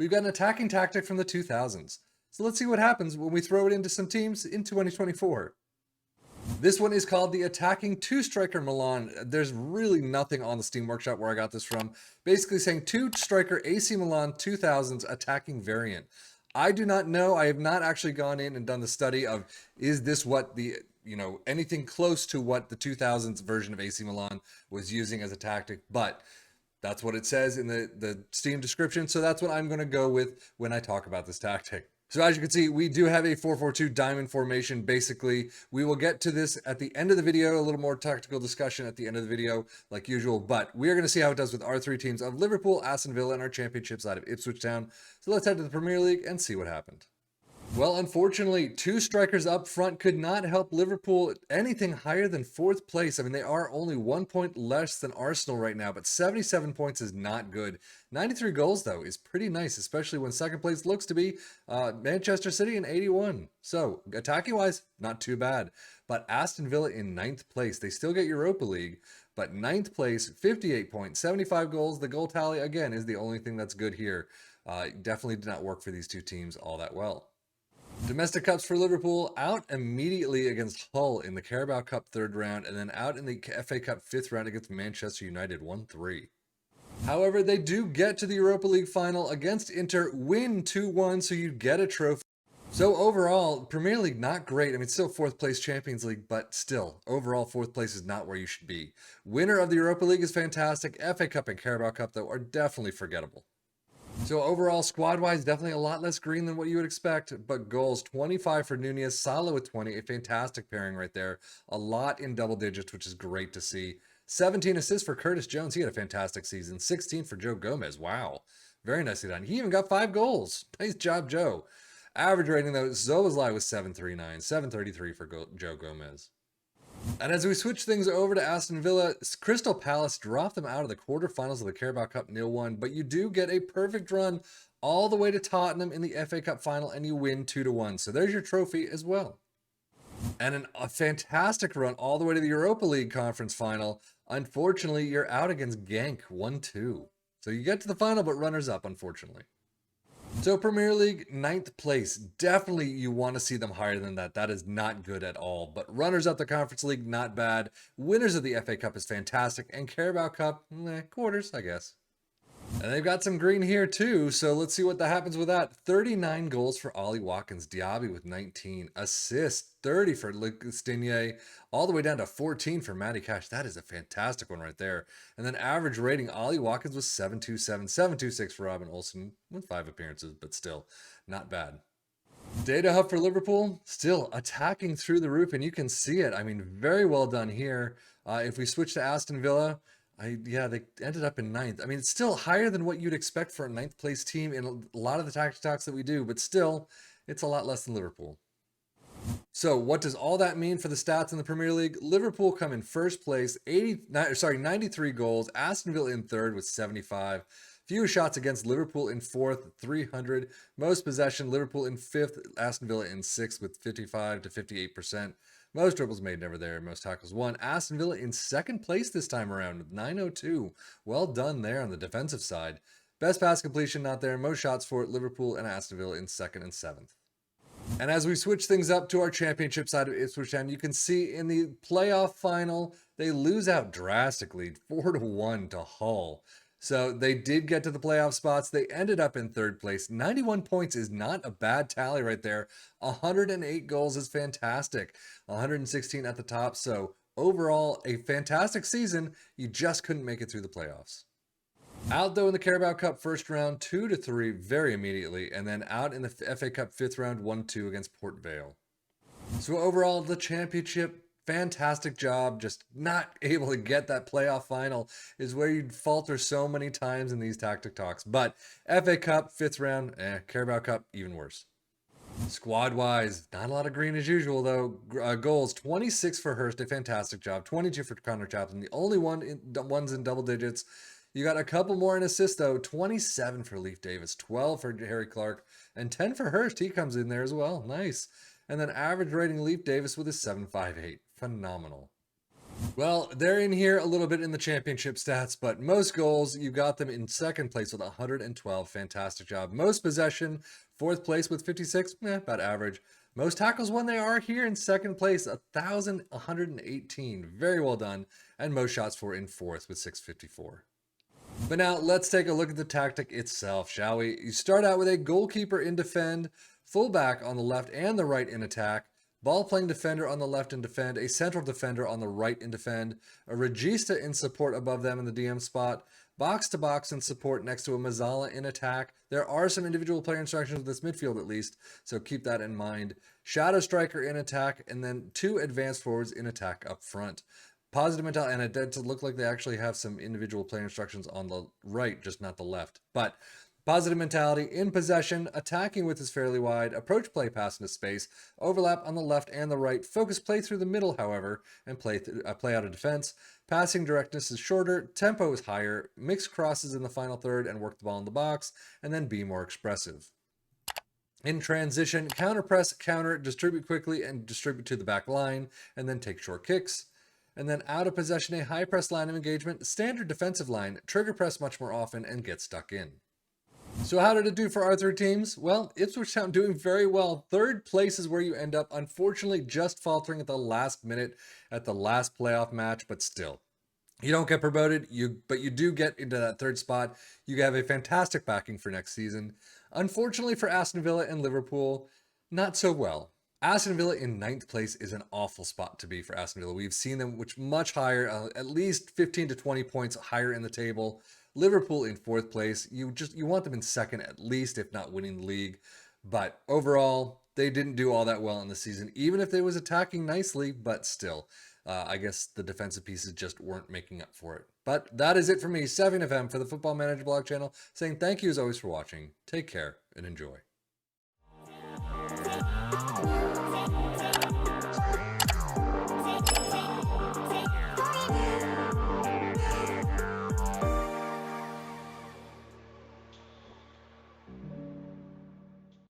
we've got an attacking tactic from the 2000s. So let's see what happens when we throw it into some teams in 2024. This one is called the Attacking Two-Striker Milan. There's really nothing on the Steam Workshop where I got this from. Basically saying two-striker AC Milan 2000s attacking variant. I do not know. I have not actually gone in and done the study of, is this what the, anything close to what the 2000s version of AC Milan was using as a tactic, but that's what it says in the Steam description. So that's what I'm going to go with when I talk about this tactic. So as you can see, we do have a 4-4-2 diamond formation. Basically, we will get to this at the end of the video, a little more tactical discussion at the end of the video, like usual. But we are going to see how it does with our three teams of Liverpool, Aston Villa, and our championship side of Ipswich Town. So let's head to the Premier League and see what happened. Well, unfortunately, two strikers up front could not help Liverpool anything higher than fourth place. I mean, they are only 1 point less than Arsenal right now, but 77 points is not good. 93 goals, though, is pretty nice, especially when second place looks to be Manchester City in 81. So, attacking-wise, not too bad. But Aston Villa in ninth place. They still get Europa League, but ninth place, 58 points, 75 goals. The goal tally, again, is the only thing that's good here. Definitely did not work for these two teams all that well. Domestic Cups for Liverpool, out immediately against Hull in the Carabao Cup third round, and then out in the FA Cup fifth round against Manchester United 1-3. However, they do get to the Europa League final against Inter, win 2-1, so you get a trophy. So overall, Premier League not great. I mean, still fourth place Champions League, but still, overall fourth place is not where you should be. Winner of the Europa League is fantastic. FA Cup and Carabao Cup, though, are definitely forgettable. So overall, squad-wise, definitely a lot less green than what you would expect, but goals, 25 for Nunez, Salah with 20, a fantastic pairing right there. A lot in double digits, which is great to see. 17 assists for Curtis Jones. He had a fantastic season. 16 for Joe Gomez. Wow. Very nicely done. He even got 5 goals. Nice job, Joe. Average rating, though, Szoboszlai was 739, 733 for Joe Gomez. And as we switch things over to Aston Villa, Crystal Palace dropped them out of the quarterfinals of the Carabao Cup 0-1, but you do get a perfect run all the way to Tottenham in the FA Cup final, and you win 2-1. So there's your trophy as well. And a fantastic run all the way to the Europa League conference final. Unfortunately, you're out against Genk 1-2. So you get to the final, but runners up, unfortunately. So Premier League, ninth place. Definitely you want to see them higher than that. That is not good at all. But runners up the Conference League, not bad. Winners of the FA Cup is fantastic. And Carabao Cup, quarters, I guess. And they've got some green here too, so let's see what that happens with that. 39 goals for Ollie Watkins, Diaby with 19. Assists, 30 for Ligstinier, all the way down to 14 for Matty Cash. That is a fantastic one right there. And then average rating, Ollie Watkins was 727, 726 for Robin Olsen with 5 appearances, but still not bad. Data hub for Liverpool, still attacking through the roof, and you can see it. I mean, very well done here. If we switch to Aston Villa, they ended up in ninth. I mean, it's still higher than what you'd expect for a ninth place team in a lot of the tactics talks that we do, but still, it's a lot less than Liverpool. So what does all that mean for the stats in the Premier League? Liverpool come in first place, 93 goals. Aston Villa in third with 75. Fewest shots against, Liverpool in fourth, 300. Most possession, Liverpool in fifth, Aston Villa in sixth with 55 to 58%. Most dribbles made, never there. Most tackles won. Aston Villa in second place this time around with 902. Well done there on the defensive side. Best pass completion, not there. Most shots for Liverpool and Aston Villa in second and seventh. And as we switch things up to our championship side of Ipswich Town, you can see in the playoff final, they lose out drastically, 4-1 to Hull. So they did get to the playoff spots. They ended up in third place. 91 points is not a bad tally right there. 108 goals is fantastic. 116 at the top. So overall, a fantastic season. You just couldn't make it through the playoffs. Out though in the Carabao Cup first round, 2-3 very immediately. And then out in the FA Cup fifth round, 1-2 against Port Vale. So overall, the championship, fantastic job. Just not able to get that playoff final is where you'd falter so many times in these tactic talks. But FA Cup, fifth round, Carabao Cup, even worse. Squad-wise, not a lot of green as usual, though. Goals, 26 for Hurst, a fantastic job. 22 for Connor Chaplin, the only ones in double digits. You got a couple more in assists, though. 27 for Leif Davis, 12 for Harry Clark, and 10 for Hurst. He comes in there as well. Nice. And then average rating, Leif Davis with a 7.58. Phenomenal. Well, they're in here a little bit in the championship stats, but most goals, you got them in second place with 112. Fantastic job. Most possession, fourth place with 56, about average. Most tackles won, they are here in second place, 1,118. Very well done. And most shots for in fourth with 654. But now let's take a look at the tactic itself, shall we? You start out with a goalkeeper in defend, fullback on the left and the right in attack, ball playing defender on the left in defend, a central defender on the right in defend, a regista in support above them in the DM spot, box to box in support next to a Mazzala in attack. There are some individual player instructions with this midfield at least, so keep that in mind. Shadow striker in attack, and then 2 advanced forwards in attack up front. Positive mentality, and it does look like they actually have some individual player instructions on the right, just not the left. But positive mentality, in possession, attacking width is fairly wide, approach play pass into space, overlap on the left and the right, focus play through the middle, however, and play out of defense. Passing directness is shorter, tempo is higher, mix crosses in the final third and work the ball in the box, and then be more expressive. In transition, counter press, counter, distribute quickly and distribute to the back line, and then take short kicks. And then out of possession, a high press line of engagement, standard defensive line, trigger press much more often, and get stuck in. So how did it do for our 3 teams? Well, Ipswich Town doing very well. Third place is where you end up, unfortunately just faltering at the last minute at the last playoff match, but still. You don't get promoted, but you do get into that third spot. You have a fantastic backing for next season. Unfortunately for Aston Villa and Liverpool, not so well. Aston Villa in 9th place is an awful spot to be for Aston Villa. We've seen them which much higher, at least 15 to 20 points higher in the table. Liverpool in 4th place. You want them in 2nd at least, if not winning the league. But overall, they didn't do all that well in the season, even if they was attacking nicely, but still. I guess the defensive pieces just weren't making up for it. But that is it for me, 7FM for the Football Manager blog channel, saying thank you as always for watching. Take care and enjoy.